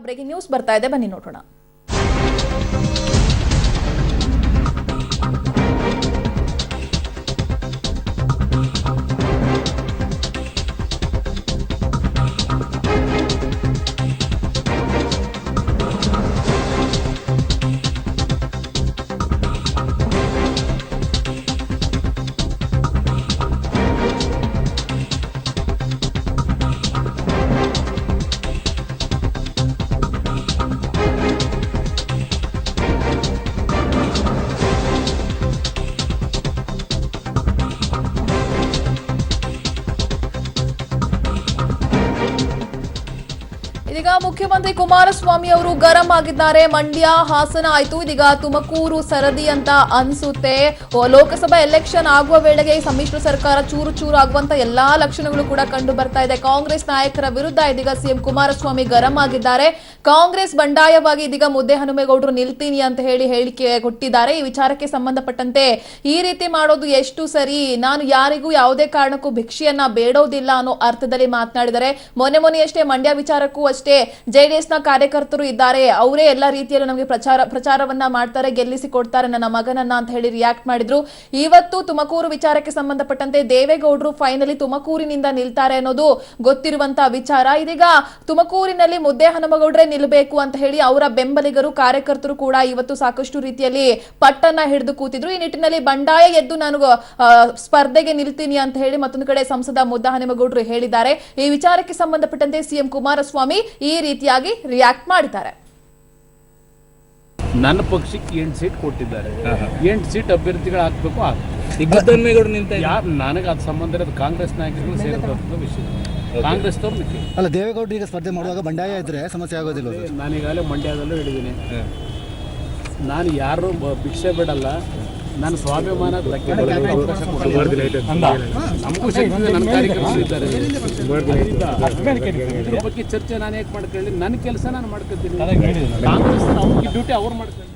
Breaking news ಬರ್ತಾ ಇದೆ, ಬನ್ನಿ ನೋಡೋಣ. ಇದೀಗ ಮುಖ್ಯಮಂತ್ರಿ ಕುಮಾರಸ್ವಾಮಿ ಅವರು ಗರಂ ಆಗಿದ್ದಾರೆ. ಮಂಡ್ಯ, ಹಾಸನ ಆಯ್ತು, ಇದೀಗ ತುಮಕೂರು ಸರದಿ ಅಂತ ಅನ್ಸುತ್ತೆ. ಲೋಕಸಭಾ ಎಲೆಕ್ಷನ್ ಆಗುವ ವೇಳೆಗೆ ಸಮ್ಮಿಶ್ರ ಸರ್ಕಾರ ಚೂರು ಚೂರು ಆಗುವಂತ ಎಲ್ಲಾ ಲಕ್ಷಣಗಳು ಕೂಡ ಕಂಡು ಬರ್ತಾ ಇದೆ. ಕಾಂಗ್ರೆಸ್ ನಾಯಕರ ವಿರುದ್ಧ ಇದೀಗ ಸಿಎಂ ಕುಮಾರಸ್ವಾಮಿ ಗರಂ ಆಗಿದ್ದಾರೆ. ಕಾಂಗ್ರೆಸ್ ಬಂಡಾಯವಾಗಿ ಇದೀಗ ಮುದ್ದಹನುಮೇಗೌಡರು ನಿಲ್ತೀನಿ ಅಂತ ಹೇಳಿಕೆ ಕೊಟ್ಟಿದ್ದಾರೆ. ಈ ವಿಚಾರಕ್ಕೆ ಸಂಬಂಧಪಟ್ಟಂತೆ ಈ ರೀತಿ ಮಾಡೋದು ಎಷ್ಟು ಸರಿ, ನಾನು ಯಾರಿಗೂ ಯಾವುದೇ ಕಾರಣಕ್ಕೂ ಭಿಕ್ಷೆಯನ್ನ ಬೇಡೋದಿಲ್ಲ ಅನ್ನೋ ಅರ್ಥದಲ್ಲಿ ಮಾತನಾಡಿದ್ದಾರೆ. ಮೊನ್ನೆಯಷ್ಟೇ ಮಂಡ್ಯ ವಿಚಾರಕ್ಕೂ ಅಷ್ಟೇ ಜೆಡಿಎಸ್ ನ ಕಾರ್ಯಕರ್ತರು ಇದ್ದಾರೆ, ಅವರೇ ಎಲ್ಲಾ ರೀತಿಯಲ್ಲೂ ನಮಗೆ ಪ್ರಚಾರವನ್ನ ಮಾಡ್ತಾರೆ, ಗೆಲ್ಲಿಸಿ ಕೊಡ್ತಾರೆ ನನ್ನ ಮಗನನ್ನ ಅಂತ ಹೇಳಿ ರಿಯಾಕ್ಟ್ ಮಾಡಿದ್ರು. ಇವತ್ತು ತುಮಕೂರು ವಿಚಾರಕ್ಕೆ ಸಂಬಂಧಪಟ್ಟಂತೆ ದೇವೇಗೌಡರು ಫೈನಲಿ ತುಮಕೂರಿನಿಂದ ನಿಲ್ತಾರೆ ಅನ್ನೋದು ಗೊತ್ತಿರುವಂತಹ ವಿಚಾರ. ಇದೀಗ ತುಮಕೂರಿನಲ್ಲಿ ಮುದ್ದಹನುಮೇಗೌಡರೇ ನಿಲ್ಲಬೇಕು ಅಂತ ಹೇಳಿ ಅವರ ಬೆಂಬಲಿಗರು ಕಾರ್ಯಕರ್ತರು ಕೂಡ ಇವತ್ತು ಸಾಕಷ್ಟು ರೀತಿಯಲ್ಲಿ ಪಟ್ಟನ್ನ ಹಿಡಿದು ಕೂತಿದ್ರು. ಈ ನಿಟ್ಟಿನಲ್ಲಿ ಬಂಡಾಯ ಎದ್ದು ನಾನು ಸ್ಪರ್ಧೆಗೆ ನಿಲ್ತೀನಿ ಅಂತ ಹೇಳಿ ಮತ್ತೊಂದು ಕಡೆ ಸಂಸದ ಮುದ್ದಹನುಮೇಗೌಡರು ಹೇಳಿದ್ದಾರೆ. ಈ ವಿಚಾರಕ್ಕೆ ಸಂಬಂಧಪಟ್ಟಂತೆ ಸಿಎಂ ಕುಮಾರಸ್ವಾಮಿ ಈ ರೀತಿಯಾಗಿ ರಿಯಾಕ್ಟ್ ಮಾಡಿದ್ದಾರೆ. ನನ್ನ ಪಕ್ಷಕ್ಕೆ 8 ಸೀಟ್ ಕೊಟ್ಟಿದ್ದಾರೆ, 8 ಸೀಟ್ ಅಭ್ಯರ್ಥಿಗಳು ಹಾಕ್ಬೇಕು. ನನಗೆ ಅದು ಸಂಬಂಧ ಇರೋದು ಕಾಂಗ್ರೆಸ್ ನಾಯಕರು ಸೇರಿದಂತ ವಿಷಯ. ಕಾಂಗ್ರೆಸ್ ಅಲ್ಲ, ದೇವೇಗೌಡರು ಈಗ ಸ್ಪರ್ಧೆ ಮಾಡುವಾಗ ಬಂಡಾಯ ಇದ್ರೆ ಸಮಸ್ಯೆ ಆಗೋದಿಲ್ಲ. ನಾನೀಗಾಗಲೇ ಮಂಡ್ಯದಲ್ಲೂ ಹೇಳಿದ್ದೀನಿ, ನಾನು ಯಾರು ಭಿಕ್ಷೆ ಬಿಡಲ್ಲ, ನಾನು ಸ್ವಾಭಿಮಾನ ಧಕ್ಕೆ ನಮಗೂ ಸಿಗ್ತದೆ, ನನ್ನ ಕಾರ್ಯಕರ್ತರು ಇದ್ದಾರೆ. ಇದ್ರ ಬಗ್ಗೆ ಚರ್ಚೆ ನಾನು ಹೇಗೆ ಮಾಡ್ಕೊಳ್ಳಿ, ನನ್ನ ಕೆಲಸ ನಾನು ಮಾಡ್ಕೊತೀನಿ. ಕಾಂಗ್ರೆಸ್ ಅವ್ರಿಗೆ ಡ್ಯೂಟಿ ಅವ್ರು ಮಾಡ್ಕೊಳ್ಳಿ.